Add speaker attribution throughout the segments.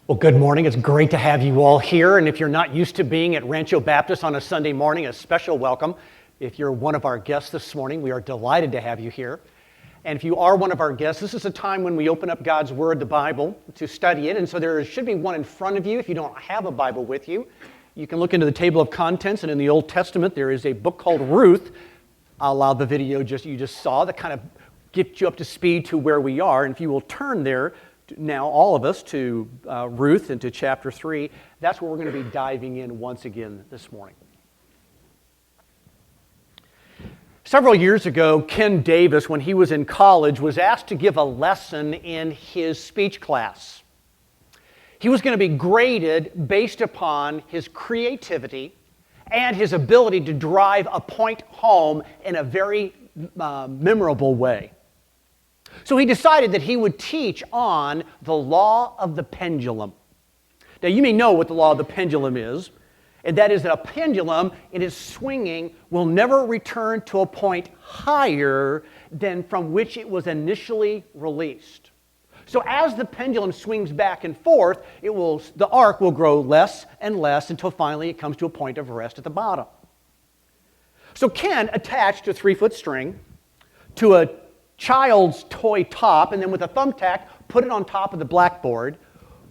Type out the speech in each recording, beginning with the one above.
Speaker 1: Well, good morning. It's great to have you all here. And if you're not used to being at Rancho Baptist on a Sunday morning, a special welcome. If you're one of our guests this morning, we are delighted to have you here. And if you are one of our guests, this is a time when we open up God's Word, the Bible, to study it. And so there should be one in front of you. If you don't have a Bible with you, you can look into the table of contents. And in the Old Testament, there is a book called Ruth. I'll allow the video you just saw that kind of gets you up to speed to where we are. And if you will turn there, now, all of us, to Ruth and to chapter 3, that's where we're going to be diving in once again this morning. Several years ago, Ken Davis, when he was in college, was asked to give a lesson in his speech class. He was going to be graded based upon his creativity and his ability to drive a point home in a very memorable way. So he decided that he would teach on the law of the pendulum. Now, you may know what the law of the pendulum is, and that is that a pendulum in its swinging will never return to a point higher than from which it was initially released. So as the pendulum swings back and forth, the arc will grow less and less until finally it comes to a point of rest at the bottom. So Ken attached a 3-foot string to a child's toy top, and then with a thumbtack, put it on top of the blackboard,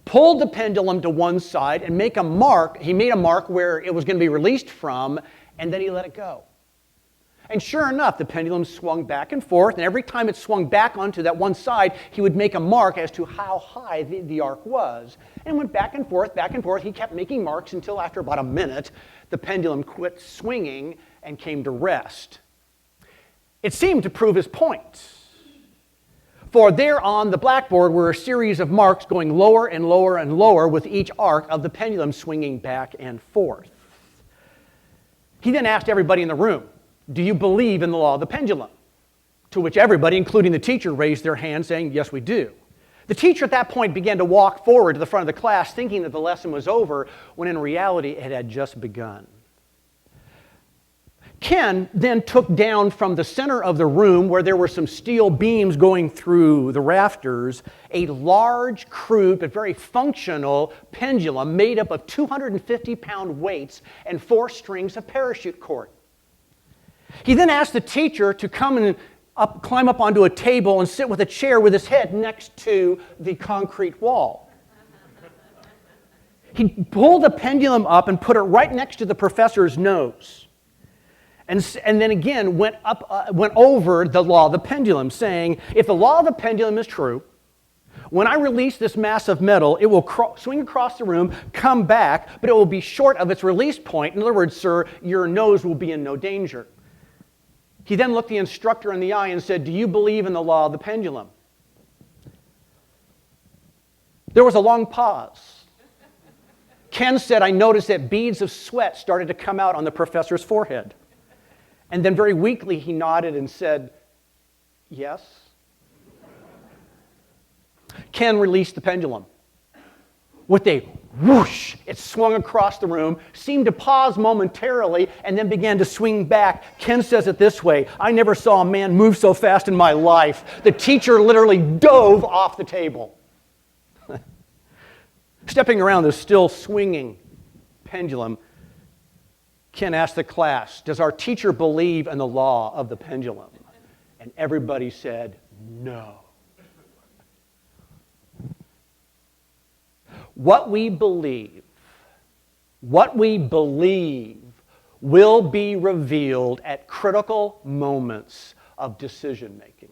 Speaker 1: pulled the pendulum to one side, and make a mark. He made a mark where it was going to be released from, and then he let it go. And sure enough, the pendulum swung back and forth, and every time it swung back onto that one side, he would make a mark as to how high the arc was. And went back and forth, back and forth. He kept making marks until after about a minute, the pendulum quit swinging and came to rest. It seemed to prove his point. For there on the blackboard were a series of marks going lower and lower and lower with each arc of the pendulum swinging back and forth. He then asked everybody in the room, "Do you believe in the law of the pendulum?" To which everybody, including the teacher, raised their hand saying, "Yes, we do." The teacher at that point began to walk forward to the front of the class thinking that the lesson was over, when in reality it had just begun. Ken then took down from the center of the room, where there were some steel beams going through the rafters, a large, crude but very functional pendulum made up of 250-pound weights and 4 strings of parachute cord. He then asked the teacher to come and climb up onto a table and sit with a chair with his head next to the concrete wall. He pulled the pendulum up and put it right next to the professor's nose. And then again went over the law of the pendulum, saying, if the law of the pendulum is true, when I release this mass of metal, it will swing across the room, come back, but it will be short of its release point. In other words, sir, your nose will be in no danger. He then looked the instructor in the eye and said, "Do you believe in the law of the pendulum?" There was a long pause. Ken said, "I noticed that beads of sweat started to come out on the professor's forehead." And then very weakly he nodded and said, "Yes." Ken released the pendulum. With a whoosh, it swung across the room, seemed to pause momentarily, and then began to swing back. Ken says it this way, "I never saw a man move so fast in my life." The teacher literally dove off the table. Stepping around the still swinging pendulum, Ken asked the class, "Does our teacher believe in the law of the pendulum?" And everybody said, "No." What we believe will be revealed at critical moments of decision making.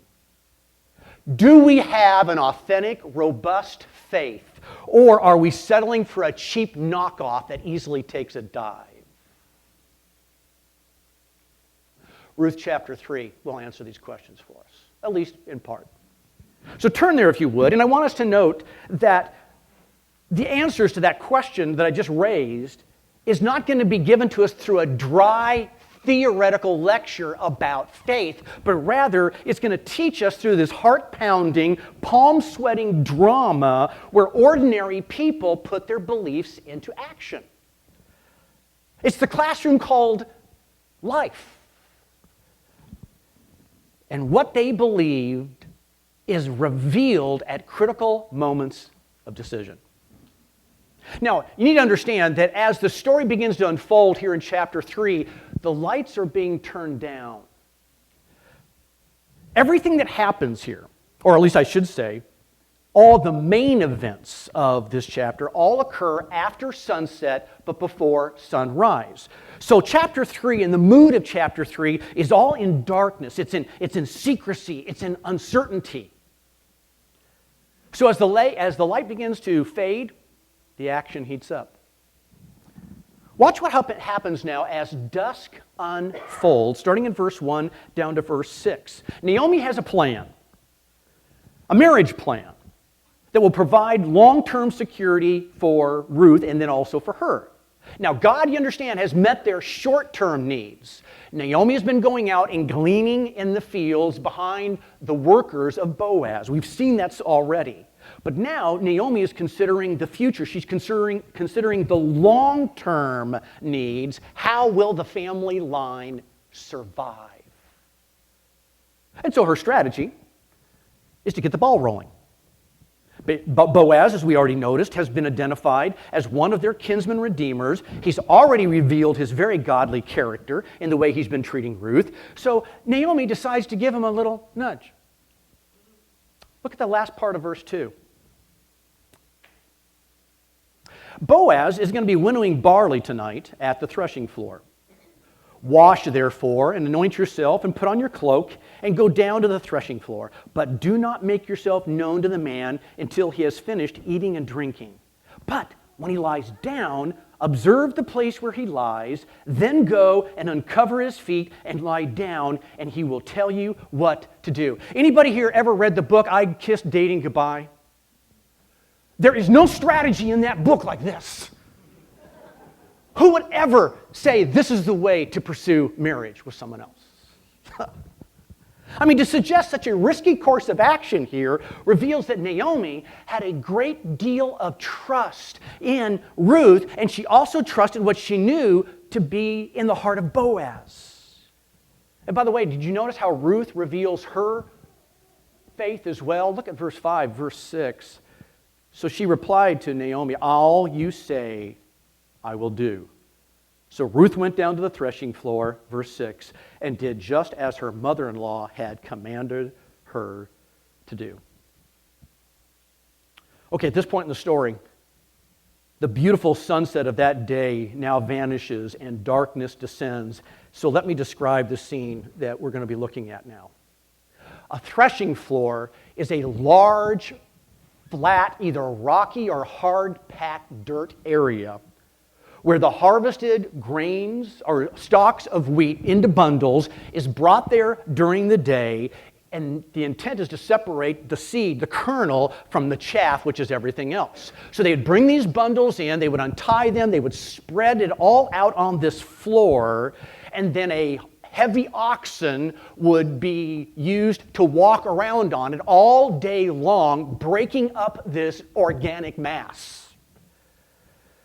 Speaker 1: Do we have an authentic, robust faith, or are we settling for a cheap knockoff that easily takes a dive? Ruth chapter 3 will answer these questions for us, at least in part. So turn there if you would, and I want us to note that the answers to that question that I just raised is not going to be given to us through a dry, theoretical lecture about faith, but rather it's going to teach us through this heart-pounding, palm-sweating drama where ordinary people put their beliefs into action. It's the classroom called life. And what they believed is revealed at critical moments of decision. Now, you need to understand that as the story begins to unfold here in chapter 3, the lights are being turned down. Everything that happens here, or at least I should say, all the main events of this chapter all occur after sunset but before sunrise. So chapter 3 and the mood of chapter 3 is all in darkness. It's in secrecy. It's in uncertainty. So as the light begins to fade, the action heats up. Watch what happens now as dusk unfolds, starting in verse 1 down to verse 6. Naomi has a plan, a marriage plan, that will provide long-term security for Ruth and then also for her. Now, God, you understand, has met their short-term needs. Naomi has been going out and gleaning in the fields behind the workers of Boaz. We've seen that already. But now Naomi is considering the future. She's considering the long-term needs. How will the family line survive? And so her strategy is to get the ball rolling. Boaz, as we already noticed, has been identified as one of their kinsman redeemers. He's already revealed his very godly character in the way he's been treating Ruth. So Naomi decides to give him a little nudge. Look at the last part of verse 2. Boaz is going to be winnowing barley tonight at the threshing floor. Wash, therefore, and anoint yourself, and put on your cloak, and go down to the threshing floor. But do not make yourself known to the man until he has finished eating and drinking. But when he lies down, observe the place where he lies, then go and uncover his feet and lie down, and he will tell you what to do. Anybody here ever read the book, I Kissed Dating Goodbye? There is no strategy in that book like this. Who would ever say this is the way to pursue marriage with someone else? I mean, to suggest such a risky course of action here reveals that Naomi had a great deal of trust in Ruth, and she also trusted what she knew to be in the heart of Boaz. And by the way, did you notice how Ruth reveals her faith as well? Look at verse 5, verse 6. So she replied to Naomi, "All you say I will do." So Ruth went down to the threshing floor, verse 6, and did just as her mother-in-law had commanded her to do. Okay, at this point in the story, the beautiful sunset of that day now vanishes and darkness descends. So let me describe the scene that we're going to be looking at now. A threshing floor is a large, flat, either rocky or hard-packed dirt area where the harvested grains or stalks of wheat into bundles is brought there during the day, and the intent is to separate the seed, the kernel, from the chaff, which is everything else. So they would bring these bundles in, they would untie them, they would spread it all out on this floor, and then a heavy oxen would be used to walk around on it all day long, breaking up this organic mass.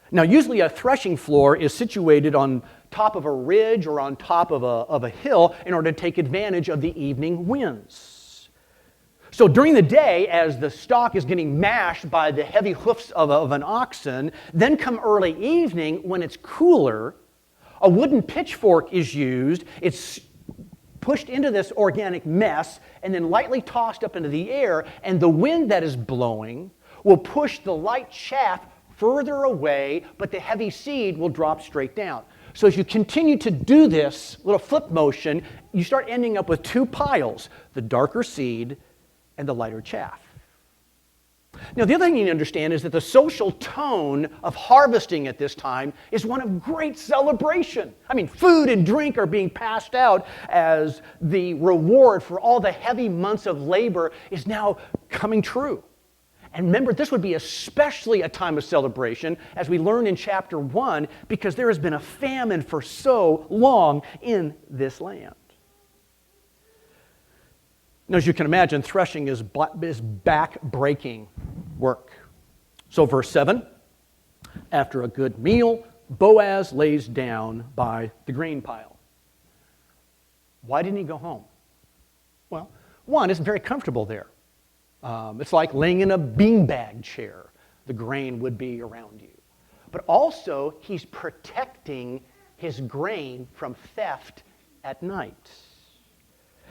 Speaker 1: Now, usually a threshing floor is situated on top of a ridge or on top of a hill in order to take advantage of the evening winds. So during the day, as the stalk is getting mashed by the heavy hoofs of an oxen, then come early evening when it's cooler, a wooden pitchfork is used. It's pushed into this organic mess and then lightly tossed up into the air, and the wind that is blowing will push the light chaff further away, but the heavy seed will drop straight down. So as you continue to do this little flip motion, you start ending up with two piles, the darker seed and the lighter chaff. Now, the other thing you need to understand is that the social tone of harvesting at this time is one of great celebration. I mean, food and drink are being passed out as the reward for all the heavy months of labor is now coming true. And remember, this would be especially a time of celebration, as we learned in chapter 1, because there has been a famine for so long in this land. Now, as you can imagine, threshing is back-breaking work. So verse 7, after a good meal, Boaz lays down by the grain pile. Why didn't he go home? Well, one, it's very comfortable there. It's like laying in a beanbag chair. The grain would be around you. but also he's protecting his grain from theft at night.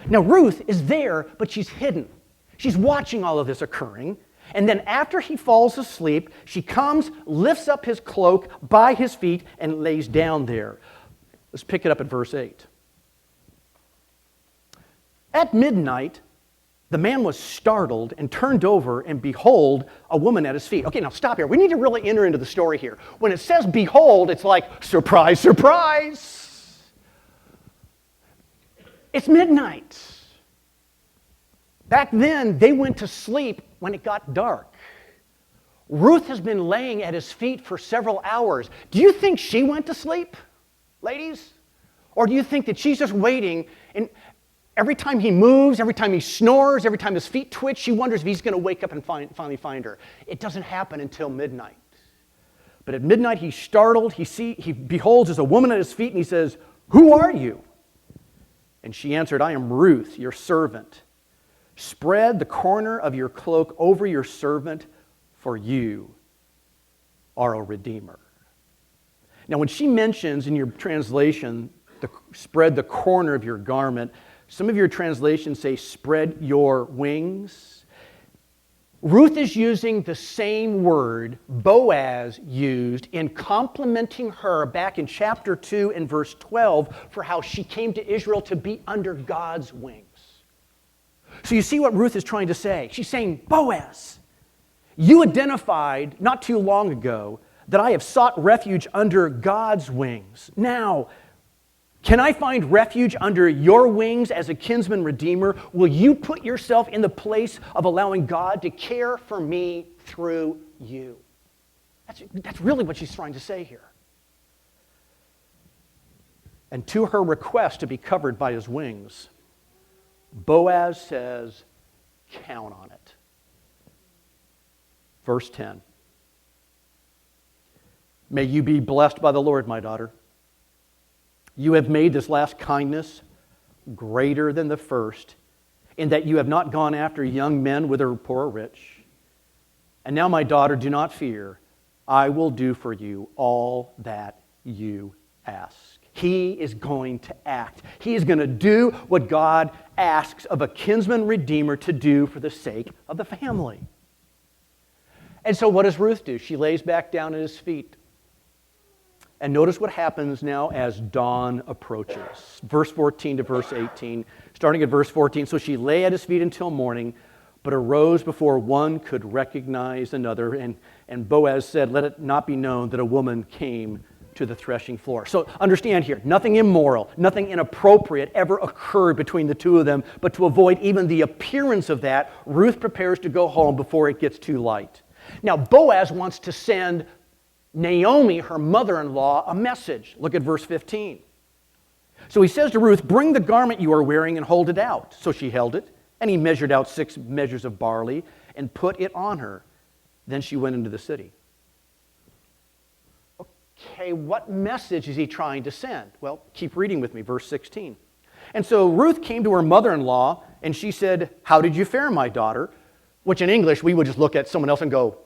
Speaker 1: Now, Ruth is there, but she's hidden. She's watching all of this occurring. And then after he falls asleep, she comes, lifts up his cloak by his feet, and lays down there. Let's pick it up at verse 8. At midnight, the man was startled and turned over, and behold, a woman at his feet. Okay, now stop here. We need to really enter into the story here. When it says behold, it's like, surprise, surprise. It's midnight. Back then, they went to sleep when it got dark. Ruth has been laying at his feet for several hours. Do you think she went to sleep, ladies? Or do you think that she's just waiting, and every time he moves, every time he snores, every time his feet twitch, she wonders if he's going to wake up and finally find her? It doesn't happen until midnight. But at midnight, he's startled. He beholds there's a woman at his feet, and he says, "Who are you?" And she answered, "I am Ruth, your servant. Spread the corner of your cloak over your servant, for you are a redeemer." Now, when she mentions in your translation, spread the corner of your garment, some of your translations say, spread your wings. Ruth is using the same word Boaz used in complimenting her back in chapter 2 and verse 12 for how she came to Israel to be under God's wings. So you see what Ruth is trying to say. She's saying, Boaz, you identified not too long ago that I have sought refuge under God's wings. Now, can I find refuge under your wings as a kinsman redeemer? Will you put yourself in the place of allowing God to care for me through you? That's really what she's trying to say here. And to her request to be covered by his wings, Boaz says, count on it. Verse 10. May you be blessed by the Lord, my daughter. You have made this last kindness greater than the first, in that you have not gone after young men, whether poor or rich. And now, my daughter, do not fear. I will do for you all that you ask. He is going to act. He is going to do what God asks of a kinsman redeemer to do for the sake of the family. And so what does Ruth do? She lays back down at his feet. And notice what happens now as dawn approaches. Verse 14 to verse 18. Starting at verse 14. So she lay at his feet until morning, but arose before one could recognize another. And Boaz said, let it not be known that a woman came to the threshing floor. So understand here, nothing immoral, nothing inappropriate ever occurred between the two of them. But to avoid even the appearance of that, Ruth prepares to go home before it gets too light. Now Boaz wants to send Naomi, her mother-in-law, a message. Look at verse 15. So he says to Ruth, bring the garment you are wearing and hold it out. So she held it, and he measured out 6 measures of barley and put it on her. Then she went into the city. Okay, what message is he trying to send? Well, keep reading with me, verse 16. And so Ruth came to her mother-in-law, and she said, how did you fare, my daughter? Which in English, we would just look at someone else and go,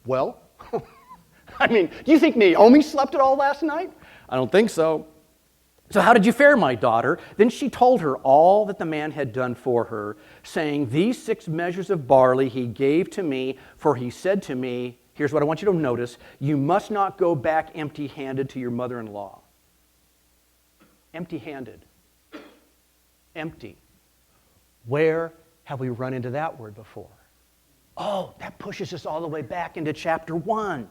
Speaker 1: well? I mean, do you think Naomi slept at all last night? I don't think so. So how did you fare, my daughter? Then she told her all that the man had done for her, saying, these 6 measures of barley he gave to me, for he said to me, here's what I want you to notice, you must not go back empty-handed to your mother-in-law. Empty-handed. Empty. Where have we run into that word before? Oh, that pushes us all the way back into chapter 1.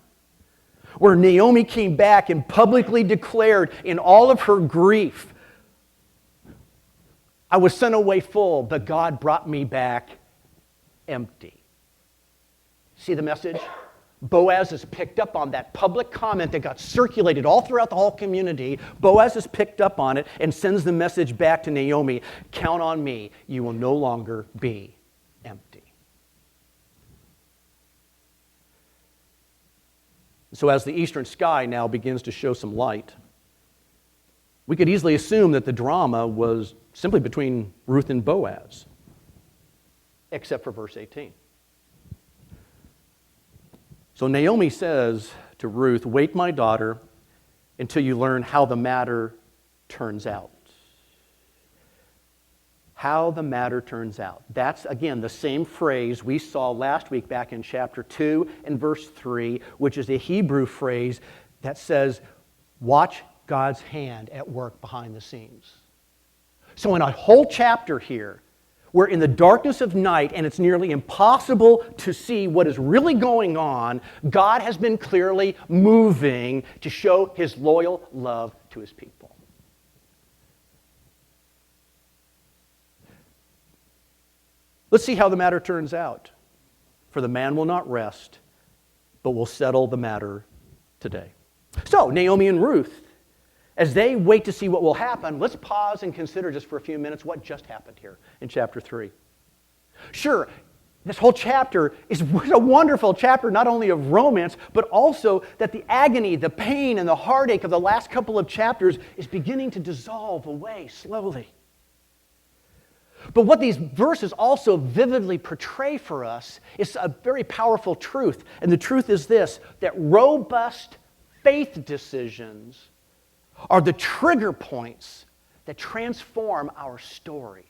Speaker 1: Where Naomi came back and publicly declared in all of her grief, I was sent away full, but God brought me back empty. See the message? Boaz has picked up on that public comment that got circulated all throughout the whole community. Boaz has picked up on it and sends the message back to Naomi, count on me, you will no longer be empty. So as the eastern sky now begins to show some light, we could easily assume that the drama was simply between Ruth and Boaz, except for verse 18. So Naomi says to Ruth, "Wait, my daughter, until you learn how the matter turns out." How the matter turns out. That's, again, the same phrase we saw last week back in chapter 2 and verse 3, which is a Hebrew phrase that says, watch God's hand at work behind the scenes. So in a whole chapter here, we're in the darkness of night and it's nearly impossible to see what is really going on. God has been clearly moving to show His loyal love to His people. Let's see how the matter turns out. For the man will not rest, but will settle the matter today. So, Naomi and Ruth, as they wait to see what will happen, let's pause and consider just for a few minutes what just happened here in chapter 3. Sure, this whole chapter is a wonderful chapter, not only of romance, but also that the agony, the pain, and the heartache of the last couple of chapters is beginning to dissolve away slowly. But what these verses also vividly portray for us is a very powerful truth. And the truth is this, that robust faith decisions are the trigger points that transform our stories.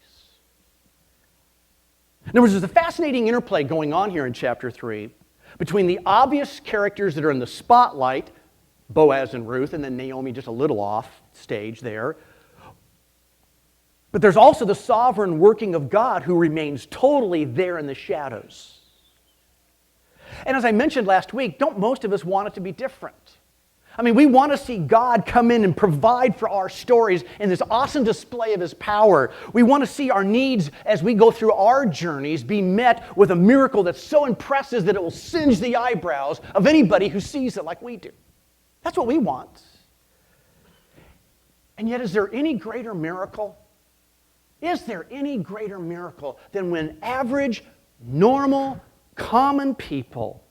Speaker 1: In other words, there's a fascinating interplay going on here in chapter 3 between the obvious characters that are in the spotlight, Boaz and Ruth, and then Naomi just a little off stage there. But there's also the sovereign working of God who remains totally there in the shadows. And as I mentioned last week, don't most of us want it to be different? I mean, we want to see God come in and provide for our stories in this awesome display of His power. We want to see our needs as we go through our journeys be met with a miracle that's so impressive that it will singe the eyebrows of anybody who sees it like we do. That's what we want. And yet, is there any greater miracle? Is there any greater miracle than when average, normal, common people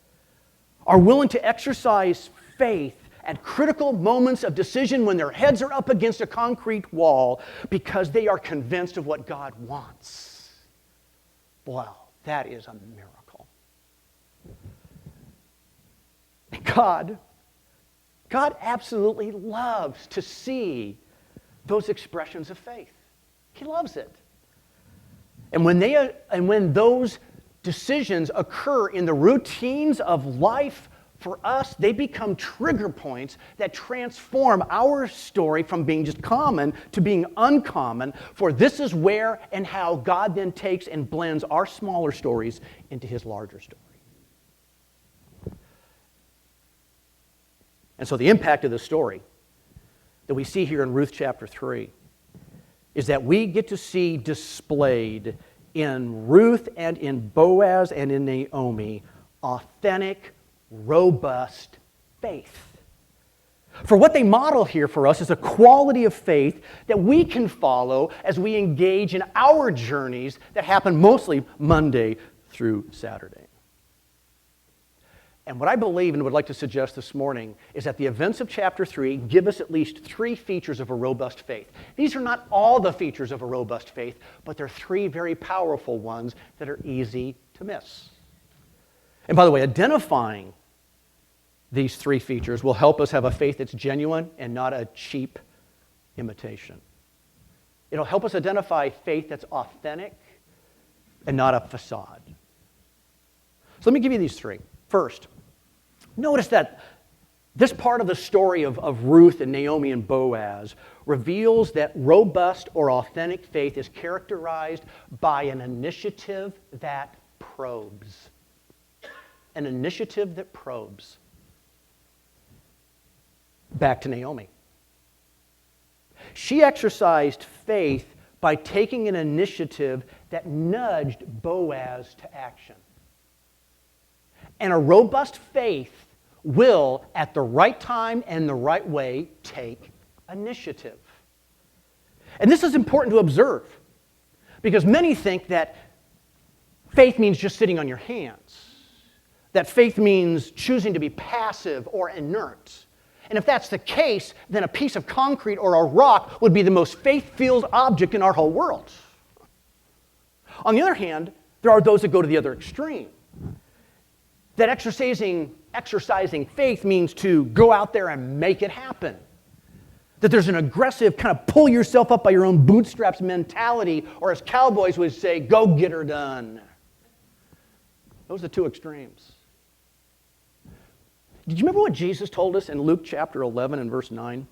Speaker 1: are willing to exercise faith at critical moments of decision when their heads are up against a concrete wall because they are convinced of what God wants? Wow, that is a miracle. God absolutely loves to see those expressions of faith. He loves it. And when those decisions occur in the routines of life for us, they become trigger points that transform our story from being just common to being uncommon. For this is where and how God then takes and blends our smaller stories into His larger story. And so the impact of the story that we see here in Ruth chapter 3 is that we get to see displayed in Ruth and in Boaz and in Naomi authentic, robust faith. For what they model here for us is a quality of faith that we can follow as we engage in our journeys that happen mostly Monday through Saturday. And what I believe and would like to suggest this morning is that the events of chapter 3 give us at least 3 features of a robust faith. These are not all the features of a robust faith, but they're 3 very powerful ones that are easy to miss. And by the way, identifying these 3 features will help us have a faith that's genuine and not a cheap imitation. It'll help us identify faith that's authentic and not a facade. So let me give you these 3. First, notice that this part of the story of Ruth and Naomi and Boaz reveals that robust or authentic faith is characterized by an initiative that probes. An initiative that probes. Back to Naomi. She exercised faith by taking an initiative that nudged Boaz to action. And a robust faith will, at the right time and the right way, take initiative. And this is important to observe because many think that faith means just sitting on your hands, that faith means choosing to be passive or inert. And if that's the case, then a piece of concrete or a rock would be the most faith-filled object in our whole world. On the other hand, there are those that go to the other extreme, that exercising exercising faith means to go out there and make it happen. That there's an aggressive kind of pull yourself up by your own bootstraps mentality, or as cowboys would say, go get her done. Those are the two extremes. Did you remember what Jesus told us in Luke chapter 11 and verse 9?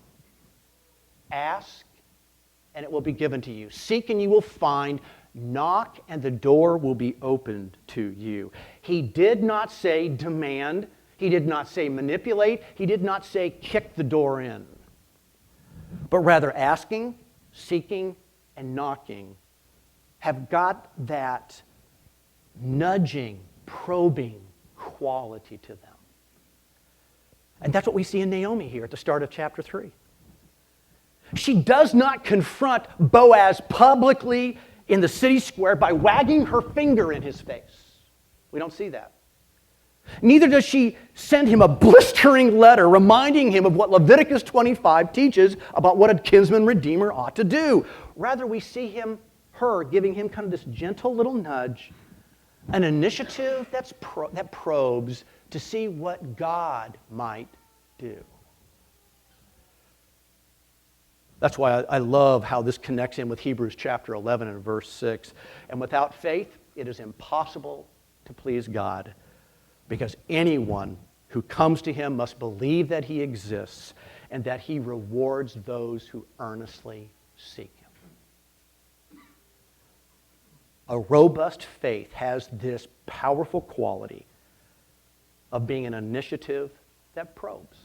Speaker 1: Ask and it will be given to you. Seek and you will find. Knock and the door will be opened to you. He did not say demand. He did not say manipulate. He did not say kick the door in. But rather asking, seeking, and knocking have got that nudging, probing quality to them. And that's what we see in Naomi here at the start of chapter 3. She does not confront Boaz publicly in the city square by wagging her finger in his face. We don't see that. Neither does she send him a blistering letter reminding him of what Leviticus 25 teaches about what a kinsman redeemer ought to do. Rather, we see her giving him kind of this gentle little nudge, an initiative that probes to see what God might do. That's why I love how this connects in with Hebrews chapter 11 and verse 6. And without faith, it is impossible to please God, because anyone who comes to him must believe that he exists and that he rewards those who earnestly seek him. A robust faith has this powerful quality of being an initiative that probes.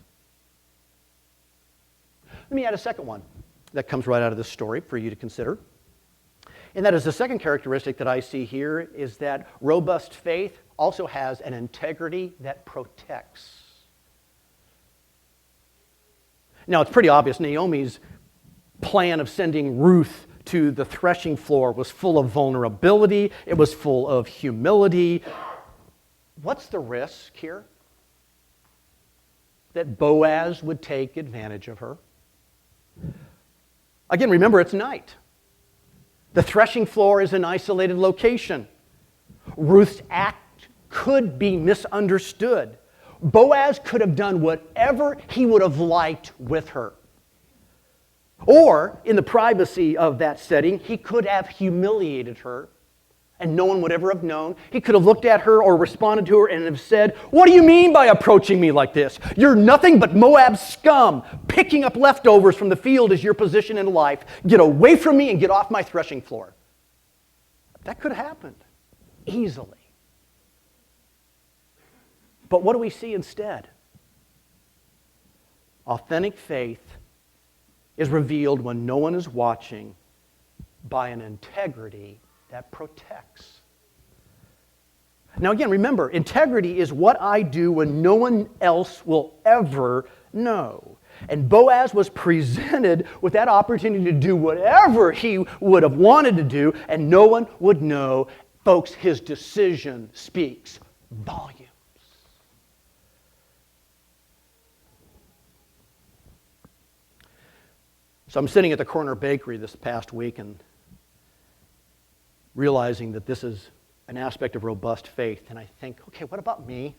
Speaker 1: Let me add a second one that comes right out of this story for you to consider. And that is the second characteristic that I see here is that robust faith also has an integrity that protects. Now, it's pretty obvious Naomi's plan of sending Ruth to the threshing floor was full of vulnerability. It was full of humility. What's the risk here? That Boaz would take advantage of her. Again, remember, it's night. The threshing floor is an isolated location. Ruth's act could be misunderstood. Boaz could have done whatever he would have liked with her. Or, in the privacy of that setting, he could have humiliated her, and no one would ever have known. He could have looked at her or responded to her and have said, "What do you mean by approaching me like this? You're nothing but Moab scum. Picking up leftovers from the field is your position in life. Get away from me and get off my threshing floor." That could have happened easily. But what do we see instead? Authentic faith is revealed when no one is watching by an integrity that protects. Now again, remember, integrity is what I do when no one else will ever know. And Boaz was presented with that opportunity to do whatever he would have wanted to do, and no one would know. Folks, his decision speaks volumes. So I'm sitting at the corner bakery this past week and realizing that this is an aspect of robust faith. And I think, okay, what about me?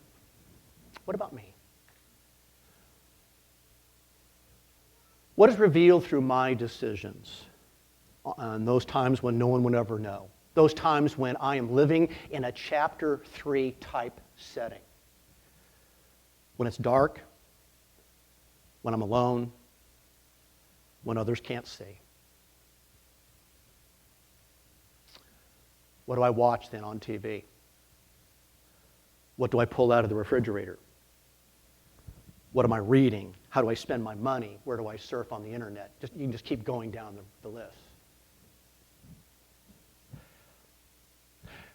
Speaker 1: What about me? What is revealed through my decisions on those times when no one would ever know? Those times when I am living in a chapter 3 type setting. When it's dark, when I'm alone, when others can't see. What do I watch then on TV? What do I pull out of the refrigerator? What am I reading? How do I spend my money? Where do I surf on the internet? You can just keep going down the list.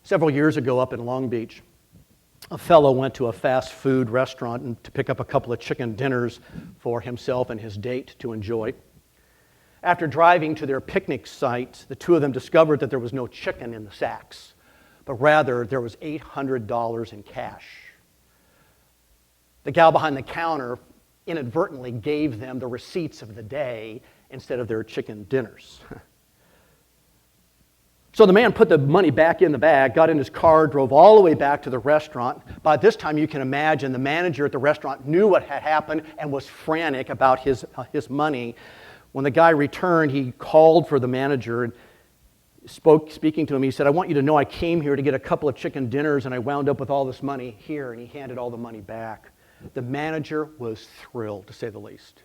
Speaker 1: Several years ago up in Long Beach, a fellow went to a fast food restaurant to pick up a couple of chicken dinners for himself and his date to enjoy. After driving to their picnic site, the two of them discovered that there was no chicken in the sacks, but rather there was $800 in cash. The gal behind the counter inadvertently gave them the receipts of the day instead of their chicken dinners. So the man put the money back in the bag, got in his car, drove all the way back to the restaurant. By this time, you can imagine the manager at the restaurant knew what had happened and was frantic about his money. When the guy returned, he called for the manager and speaking to him. He said, "I want you to know I came here to get a couple of chicken dinners and I wound up with all this money here." And he handed all the money back. The manager was thrilled, to say the least.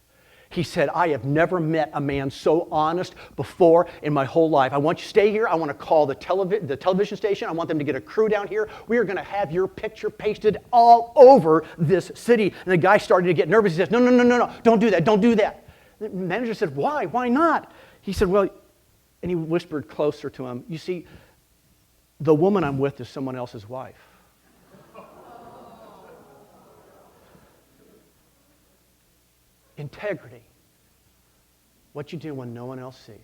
Speaker 1: He said, "I have never met a man so honest before in my whole life. I want you to stay here. I want to call the television station. I want them to get a crew down here. We are going to have your picture pasted all over this city." And the guy started to get nervous. He says, No, don't do that. Don't do that." The manager said, "Why? Why not?" He said, "Well," and he whispered closer to him, "You see, the woman I'm with is someone else's wife." Integrity. What you do when no one else sees.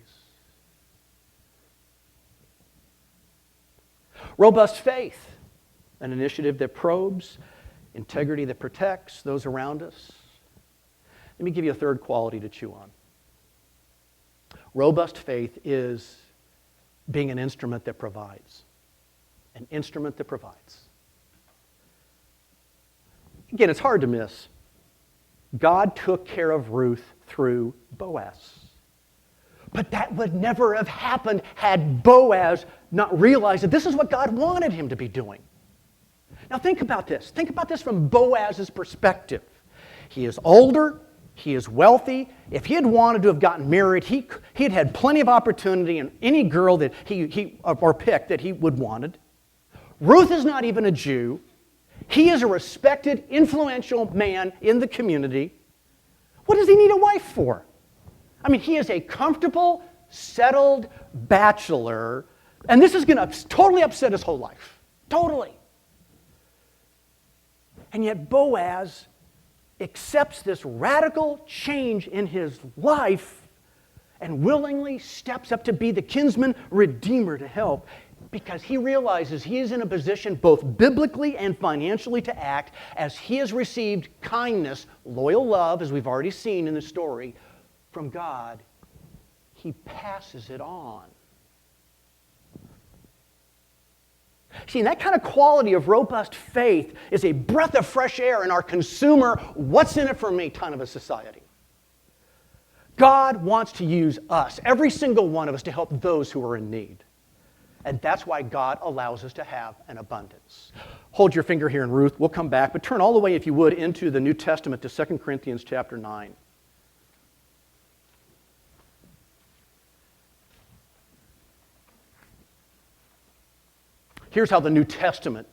Speaker 1: Robust faith. An initiative that probes. Integrity that protects those around us. Let me give you a third quality to chew on. Robust faith is being an instrument that provides. An instrument that provides. Again, it's hard to miss. God took care of Ruth through Boaz. But that would never have happened had Boaz not realized that this is what God wanted him to be doing. Now think about this. Think about this from Boaz's perspective. He is older. He is wealthy. If he had wanted to have gotten married, he had had plenty of opportunity and any girl that he picked that he would wanted. Ruth is not even a Jew. He is a respected, influential man in the community. What does he need a wife for? I mean, he is a comfortable, settled bachelor, and this is going to totally upset his whole life. Totally. And yet Boaz accepts this radical change in his life and willingly steps up to be the kinsman redeemer to help, because he realizes he is in a position both biblically and financially to act as he has received kindness, loyal love, as we've already seen in the story, from God. He passes it on. See, that kind of quality of robust faith is a breath of fresh air in our consumer, what's in it for me kind of a society. God wants to use us, every single one of us, to help those who are in need. And that's why God allows us to have an abundance. Hold your finger here in Ruth. We'll come back, but turn all the way, if you would, into the New Testament to 2 Corinthians chapter 9. Here's how the New Testament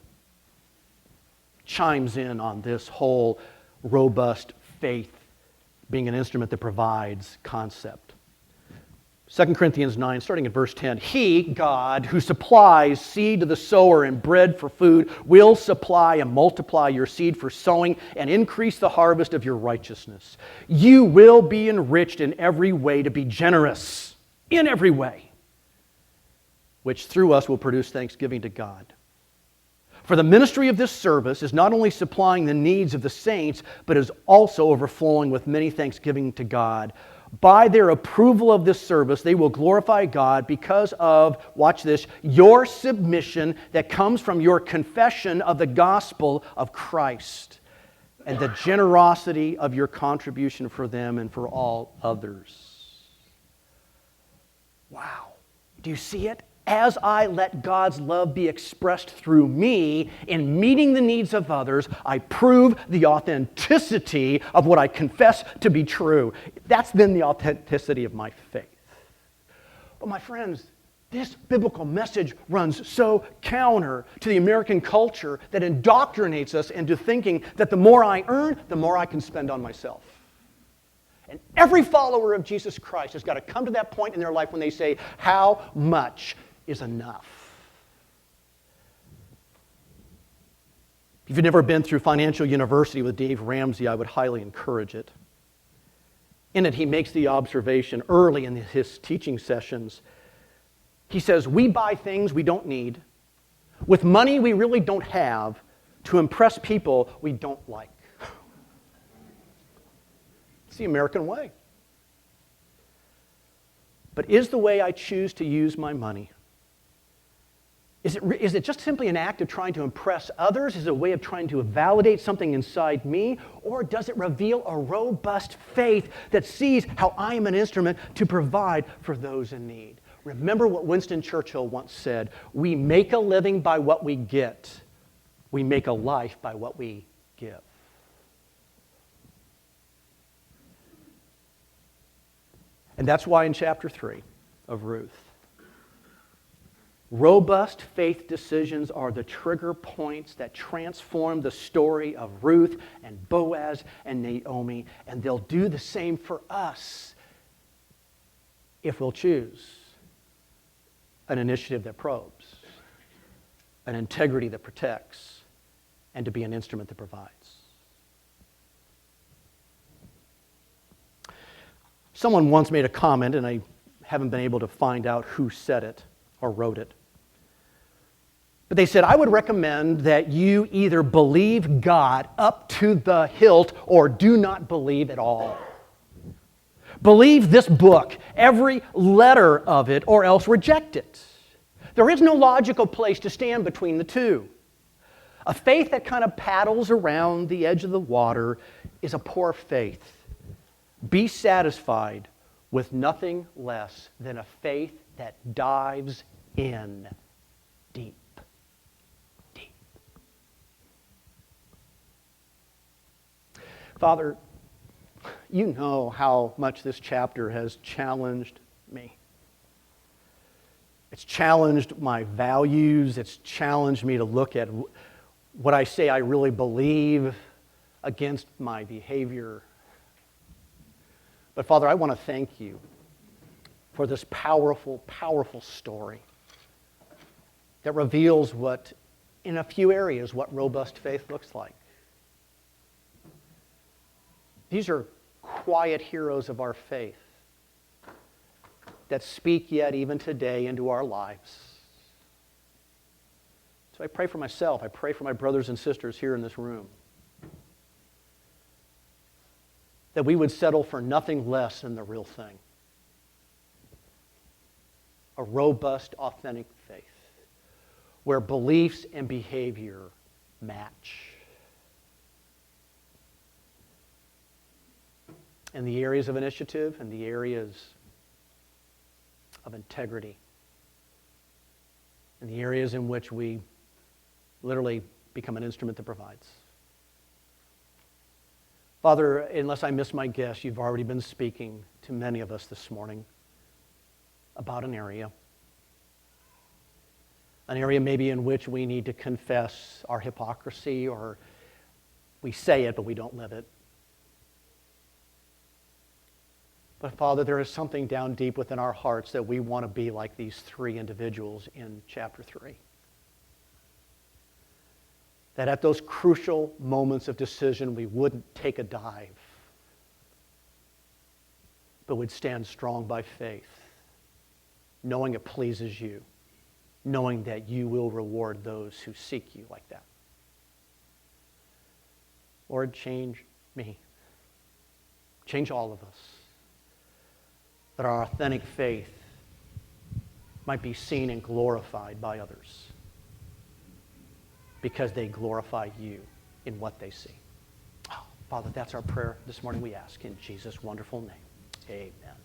Speaker 1: chimes in on this whole robust faith being an instrument that provides concept. 2 Corinthians 9, starting at verse 10. He, God, who supplies seed to the sower and bread for food, will supply and multiply your seed for sowing and increase the harvest of your righteousness. You will be enriched in every way to be generous, in every way, which through us will produce thanksgiving to God. For the ministry of this service is not only supplying the needs of the saints, but is also overflowing with many thanksgiving to God. By their approval of this service, they will glorify God because of, watch this, your submission that comes from your confession of the gospel of Christ and the generosity of your contribution for them and for all others. Wow. Do you see it? As I let God's love be expressed through me in meeting the needs of others, I prove the authenticity of what I confess to be true. That's then the authenticity of my faith. But my friends, this biblical message runs so counter to the American culture that indoctrinates us into thinking that the more I earn, the more I can spend on myself. And every follower of Jesus Christ has got to come to that point in their life when they say, how much is enough? If you've never been through Financial University with Dave Ramsey, I would highly encourage it. In it, he makes the observation early in his teaching sessions. He says, we buy things we don't need with money we really don't have to impress people we don't like. It's the American way. But is the way I choose to use my money Is it just simply an act of trying to impress others? Is it a way of trying to validate something inside me? Or does it reveal a robust faith that sees how I am an instrument to provide for those in need? Remember what Winston Churchill once said, we make a living by what we get. We make a life by what we give. And that's why in chapter 3 of Ruth, robust faith decisions are the trigger points that transform the story of Ruth and Boaz and Naomi, and they'll do the same for us if we'll choose an initiative that probes, an integrity that protects, and to be an instrument that provides. Someone once made a comment, and I haven't been able to find out who said it or wrote it. But they said, I would recommend that you either believe God up to the hilt or do not believe at all. Believe this book, every letter of it, or else reject it. There is no logical place to stand between the two. A faith that kind of paddles around the edge of the water is a poor faith. Be satisfied with nothing less than a faith that dives in deep. Deep. Father, you know how much this chapter has challenged me. It's challenged my values. It's challenged me to look at what I say I really believe against my behavior. But Father, I want to thank you for this powerful, powerful story that reveals what, in a few areas, what robust faith looks like. These are quiet heroes of our faith that speak yet even today into our lives. So I pray for myself. I pray for my brothers and sisters here in this room, that we would settle for nothing less than the real thing. A robust, authentic faith where beliefs and behavior match. In the areas of initiative and the areas of integrity, in the areas in which we literally become an instrument that provides. Father, unless I miss my guess, you've already been speaking to many of us this morning about an area maybe in which we need to confess our hypocrisy, or we say it but we don't live it. But Father, there is something down deep within our hearts that we want to be like these three individuals in chapter 3. That at those crucial moments of decision, we wouldn't take a dive, but would stand strong by faith, knowing it pleases you, knowing that you will reward those who seek you like that. Lord, change me. Change all of us, that our authentic faith might be seen and glorified by others, because they glorify you in what they see. Oh, Father, that's our prayer this morning, we ask in Jesus' wonderful name. Amen.